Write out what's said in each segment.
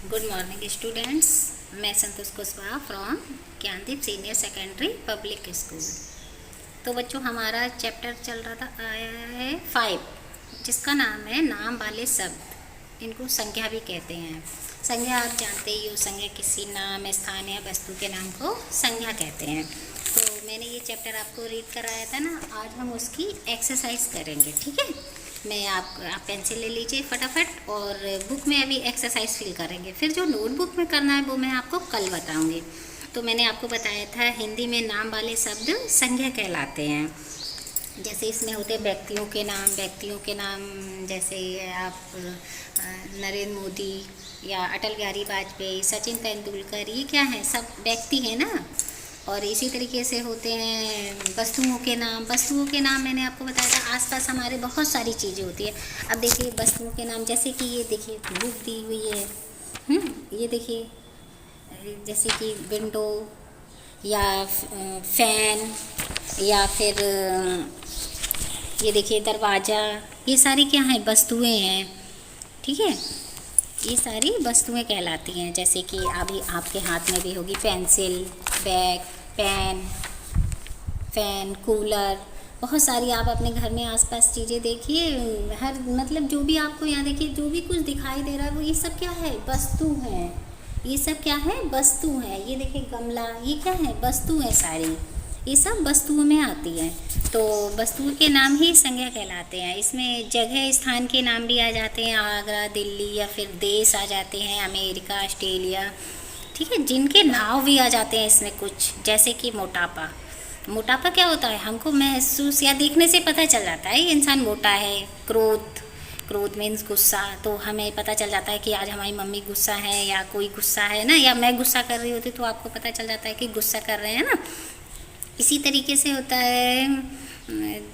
Good morning students. मैं Santosh Kushwaha from Gyandeep senior secondary public school. तो बच्चों, हमारा चैप्टर चल रहा था आया है 5, जिसका नाम है नाम वाले शब्द। इनको संज्ञा भी कहते हैं। संज्ञा आप जानते ही हो, संज्ञा किसी नाम, स्थान या वस्तु के नाम को संज्ञा कहते हैं। तो मैंने ये चैप्टर आपको रीड कराया था ना, आज हम उसकी एक्सरसाइज करेंगे। ठीक है, मैं आप पेंसिल ले लीजिए फटाफट, और बुक में अभी एक्सरसाइज फिल करेंगे। फिर जो नोटबुक में करना है वो मैं आपको कल बताऊंगी। तो मैंने आपको बताया था हिंदी में नाम वाले शब्द संज्ञा कहलाते हैं। जैसे इसमें होते व्यक्तियों के नाम, जैसे आप नरेंद्र मोदी या अटल बिहारी वाजपेयी, सचिन तेंदुलकर, ये क्या है, सब व्यक्ति हैं ना। और इसी तरीके से होते हैं वस्तुओं के नाम मैंने आपको बताया था। आसपास हमारे बहुत सारी चीज़ें होती है। अब देखिए वस्तुओं के नाम, जैसे कि ये देखिए बुक दी हुई है, ये देखिए, जैसे कि विंडो या फैन, या फिर ये देखिए दरवाज़ा, ये सारी क्या हैं, वस्तुएं हैं। ठीक है, ये सारी वस्तुएं कहलाती हैं। जैसे कि अभी आपके हाथ में भी होगी pencil, bag, pen, fan, cooler, बहुत सारी आप अपने घर में आसपास चीज़ें देखिए। हर मतलब जो भी आपको यहाँ देखिए, जो भी कुछ दिखाई दे रहा है वो ये सब क्या है, वस्तु है। ये सब क्या है, वस्तु है। ये देखिए गमला, ये क्या है, वस्तु है सारी। ये सब वस्तुओं में आती है। तो वस्तुओं के नाम ही संज्ञा कहलाते हैं। इसमें जगह स्थान के नाम भी आ जाते हैं, आगरा, दिल्ली, या फिर देश आ जाते हैं, अमेरिका, ऑस्ट्रेलिया। ठीक है, जिनके नाम भी आ जाते हैं इसमें कुछ, जैसे कि मोटापा क्या होता है, हमको महसूस या देखने से पता चल जाता है इंसान मोटा है। क्रोध मीन्स गुस्सा, तो हमें पता चल जाता है कि आज हमारी मम्मी गुस्सा है, या कोई गुस्सा है ना, या मैं गुस्सा कर रही होती तो आपको पता चल जाता है कि गुस्सा कर रहे हैं ना। इसी तरीके से होता है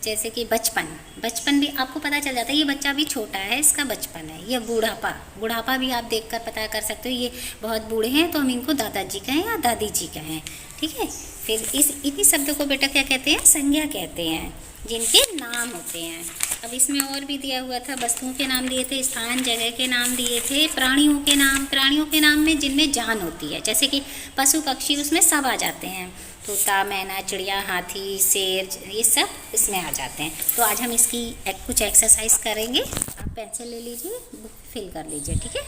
जैसे कि बचपन भी आपको पता चल जाता है, ये बच्चा भी छोटा है, इसका बचपन है। ये बुढ़ापा भी आप देखकर पता कर सकते हो, ये बहुत बूढ़े हैं तो हम इनको दादाजी कहें या दादी जी कहें। ठीक है, फिर इन्हीं शब्दों को बेटा क्या कहते हैं, संज्ञा कहते हैं, जिनके नाम होते हैं। अब इसमें और भी दिया हुआ था, वस्तुओं के नाम दिए थे, स्थान जगह के नाम दिए थे, प्राणियों के नाम में जिनमें जान होती है, जैसे कि पशु पक्षी, उसमें सब आ जाते हैं। तोता, मैना, चिड़िया, हाथी, शेर, ये सब इसमें आ जाते हैं। तो आज हम इसकी कुछ एक्सरसाइज करेंगे। आप पेंसिल ले लीजिए, बुक फिल कर लीजिए। ठीक है,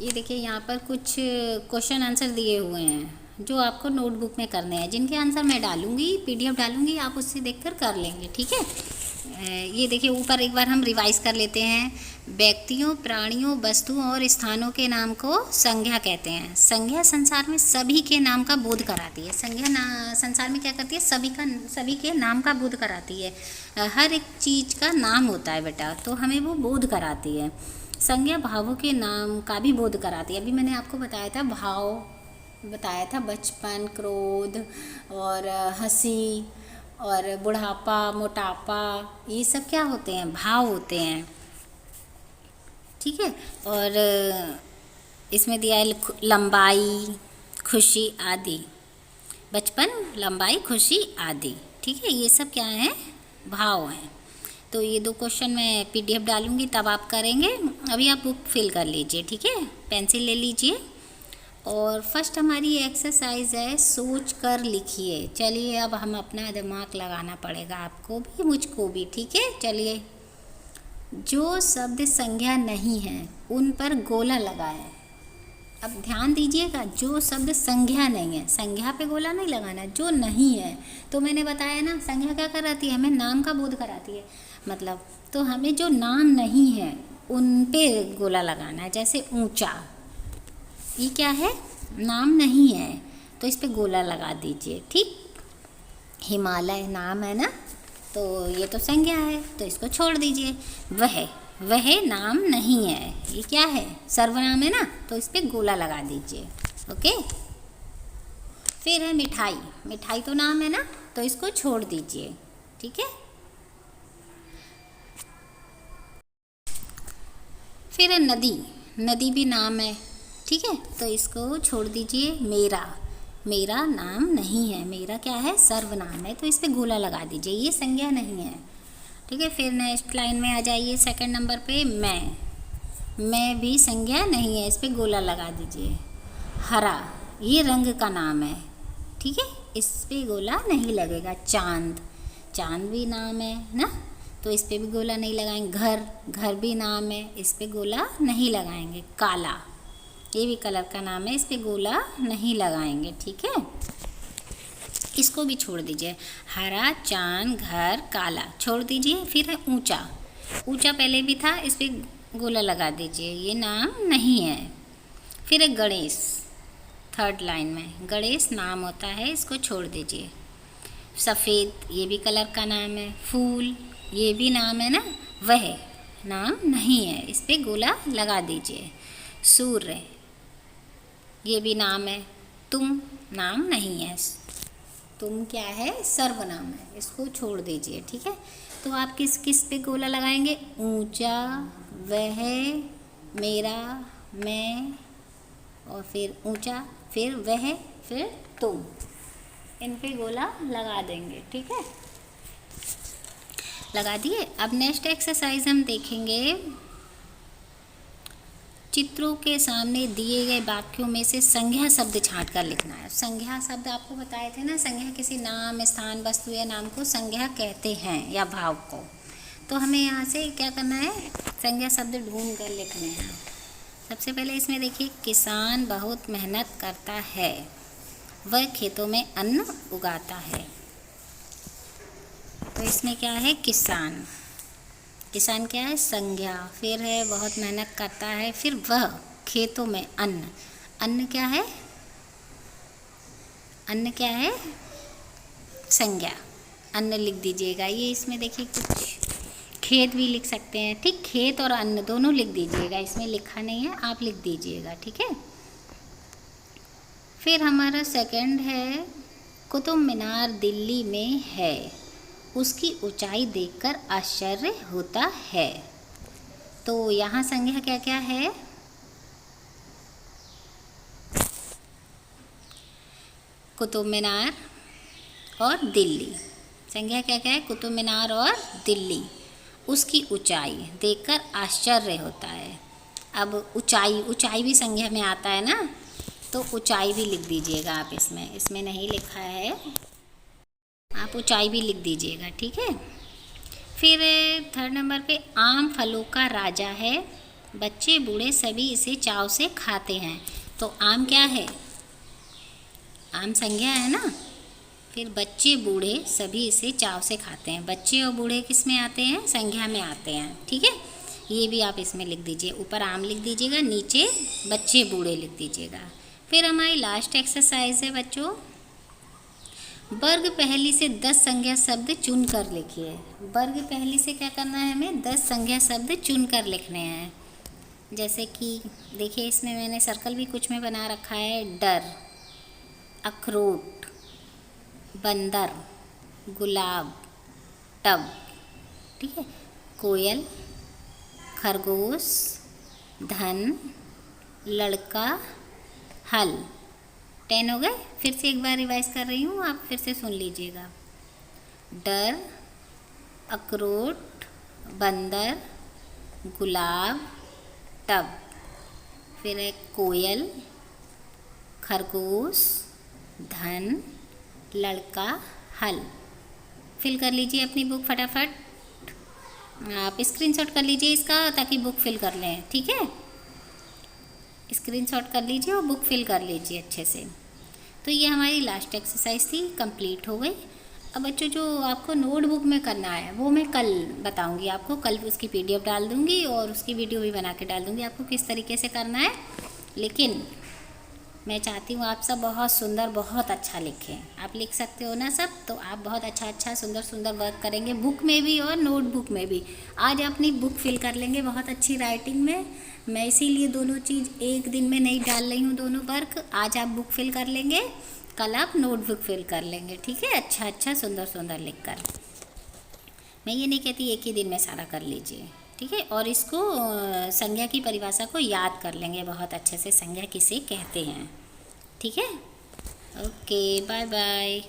ये देखिए यहाँ पर कुछ क्वेश्चन आंसर दिए हुए हैं जो आपको नोटबुक में करने हैं, जिनके आंसर मैं डालूंगी, PDF डालूंगी, आप उससे देखकर कर लेंगे। ठीक है, ये देखिए ऊपर एक बार हम रिवाइज कर लेते हैं। व्यक्तियों, प्राणियों, वस्तुओं और स्थानों के नाम को संज्ञा कहते हैं। संज्ञा संसार में सभी के नाम का बोध कराती है। संज्ञा संसार में क्या करती है, सभी के नाम का बोध कराती है। हर एक चीज़ का नाम होता है बेटा, तो हमें वो बोध कराती है। संज्ञा भावों के नाम का भी बोध कराती है। अभी मैंने आपको बताया था, भाव बताया था, बचपन, क्रोध, और हंसी, और बुढ़ापा, मोटापा, ये सब क्या होते हैं, भाव होते हैं। ठीक है, और इसमें दिया है लंबाई, खुशी आदि। बचपन, लंबाई, खुशी आदि। ठीक है, ये सब क्या है, भाव हैं। तो ये 2 क्वेश्चन मैं PDF डालूंगी, तब आप करेंगे। अभी आप बुक फिल कर लीजिए। ठीक है, पेंसिल ले लीजिए, और फर्स्ट हमारी एक्सरसाइज है सोच कर लिखिए। चलिए, अब हम अपना दिमाग लगाना पड़ेगा, आपको भी मुझको भी। ठीक है, चलिए। जो शब्द संज्ञा नहीं है उन पर गोला लगाएं। अब ध्यान दीजिएगा, जो शब्द संज्ञा नहीं है, संज्ञा पे गोला नहीं लगाना, जो नहीं है। तो मैंने बताया ना, संज्ञा क्या कराती है, हमें नाम का बोध कराती है। मतलब तो हमें जो नाम नहीं है उन पे गोला लगाना है। जैसे ऊंचा, ये क्या है, नाम नहीं है, तो इस पे गोला लगा दीजिए। ठीक, हिमालय नाम है ना, तो ये तो संज्ञा है, तो इसको छोड़ दीजिए। वह नाम नहीं है, ये क्या है, सर्वनाम है ना, तो इस पे गोला लगा दीजिए। ओके, फिर है मिठाई तो नाम है ना, तो इसको छोड़ दीजिए। ठीक है, फिर है नदी भी नाम है। ठीक है, तो इसको छोड़ दीजिए। मेरा नाम नहीं है, मेरा क्या है, सर्वनाम है, तो इस पे गोला लगा दीजिए, ये संज्ञा नहीं है। ठीक है, फिर नेक्स्ट लाइन में आ जाइए, सेकंड नंबर पे में भी संज्ञा नहीं है, इस पे गोला लगा दीजिए। हरा, ये रंग का नाम है, ठीक है, इस पे गोला नहीं लगेगा। चांद, चांद भी नाम है ना, तो इस पे भी गोला नहीं लगाएंगे। घर, घर भी नाम है, इस पे गोला नहीं लगाएंगे। काला, ये भी कलर का नाम है, इस पे गोला नहीं लगाएंगे, ठीक है। इसको भी छोड़ दीजिए। हरा, चांद, घर, काला छोड़ दीजिए। फिर है ऊंचा, ऊंचा पहले भी था, इस पे गोला लगा दीजिए, ये नाम नहीं है। फिर है गणेश, थर्ड लाइन में गणेश नाम होता है, इसको छोड़ दीजिए। सफ़ेद, ये भी कलर का नाम है। फूल, ये भी नाम है ना, वह नाम नहीं है, इस पे गोला लगा दीजिए। सूर्य, ये भी नाम है। तुम नाम नहीं है, तुम क्या है, सर्वनाम है, इसको छोड़ दीजिए, ठीक है। तो आप किस किस पे गोला लगाएंगे? ऊंचा, वह, मेरा, मैं, और फिर ऊंचा, फिर वह, फिर तुम, इन पे गोला लगा देंगे, ठीक है। लगा दिए। अब नेक्स्ट एक्सरसाइज हम देखेंगे। चित्रों के सामने दिए गए वाक्यों में से संज्ञा शब्द छांट कर लिखना है। संज्ञा शब्द आपको बताए थे ना, संज्ञा किसी नाम, स्थान, वस्तु या नाम को संज्ञा कहते हैं या भाव को। तो हमें यहाँ से क्या करना है, संज्ञा शब्द ढूंढ कर लिखने हैं। सबसे पहले इसमें देखिए, किसान बहुत मेहनत करता है, वह खेतों में अन्न उगाता है। तो इसमें क्या है, किसान, किसान क्या है, संज्ञा। फिर है बहुत मेहनत करता है, फिर वह खेतों में अन्न, अन्न क्या है, अन्न क्या है, संज्ञा, अन्न लिख दीजिएगा। ये इसमें देखिए कुछ खेत भी लिख सकते हैं, ठीक, खेत और अन्न दोनों लिख दीजिएगा, इसमें लिखा नहीं है, आप लिख दीजिएगा, ठीक है। फिर हमारा सेकंड है, कुतुब मीनार दिल्ली में है, उसकी ऊंचाई देखकर आश्चर्य होता है। तो यहाँ संज्ञा क्या क्या है, कुतुब मीनार और दिल्ली। संज्ञा क्या क्या है, कुतुब मीनार और दिल्ली। उसकी ऊंचाई देखकर आश्चर्य होता है। अब ऊंचाई, ऊंचाई भी संज्ञा में आता है ना, तो ऊंचाई भी लिख दीजिएगा आप, इसमें इसमें नहीं लिखा है, आप ऊंचाई भी लिख दीजिएगा, ठीक है। फिर थर्ड नंबर पे, आम फलों का राजा है, बच्चे बूढ़े सभी इसे चाव से खाते हैं। तो आम क्या है, आम संज्ञा है ना, फिर बच्चे बूढ़े सभी इसे चाव से खाते हैं। बच्चे और बूढ़े किस में आते हैं, संज्ञा में आते हैं, ठीक है। ये भी आप इसमें लिख दीजिए, ऊपर आम लिख दीजिएगा, नीचे बच्चे बूढ़े लिख दीजिएगा। फिर हमारी लास्ट एक्सरसाइज है बच्चों, वर्ग पहली से 10 संज्ञा शब्द चुन कर लिखिए। वर्ग पहली से क्या करना है, हमें 10 संज्ञा शब्द चुन कर लिखने हैं। जैसे कि देखिए, इसमें मैंने सर्कल भी कुछ में बना रखा है। डर, अखरोट, बंदर, गुलाब, टब, ठीक है, कोयल, खरगोश, धन, लड़का, हल। 10 हो गए। फिर से एक बार रिवाइज कर रही हूँ, आप फिर से सुन लीजिएगा। डर, अखरोट, बंदर, गुलाब, टब, फिर है कोयल, खरगोश, धन, लड़का, हल। फिल कर लीजिए अपनी बुक फटाफट, आप स्क्रीनशॉट कर लीजिए इसका, ताकि बुक फिल कर लें, ठीक है। स्क्रीनशॉट कर लीजिए और बुक फिल कर लीजिए अच्छे से। तो ये हमारी लास्ट एक्सरसाइज थी, कंप्लीट हो गई। अब बच्चों जो आपको नोटबुक में करना है वो मैं कल बताऊंगी आपको, कल उसकी PDF डाल दूंगी और उसकी वीडियो भी बना के डाल दूंगी आपको किस तरीके से करना है। लेकिन मैं चाहती हूँ आप सब बहुत सुंदर, बहुत अच्छा लिखें। आप लिख सकते हो ना सब, तो आप बहुत अच्छा सुंदर सुंदर वर्क करेंगे, बुक में भी और नोटबुक में भी। आज अपनी बुक फिल कर लेंगे बहुत अच्छी राइटिंग में। मैं इसीलिए दोनों चीज़ एक दिन में नहीं डाल रही हूँ, दोनों वर्क। आज आप बुक फिल कर लेंगे, कल आप नोटबुक फिल कर लेंगे, ठीक है। अच्छा सुंदर सुंदर लिख कर। मैं ये नहीं कहती एक ही दिन में सारा कर लीजिए, ठीक है। और इसको संज्ञा की परिभाषा को याद कर लेंगे बहुत अच्छे से, संज्ञा किसे कहते हैं, ठीक है। Okay, bye bye.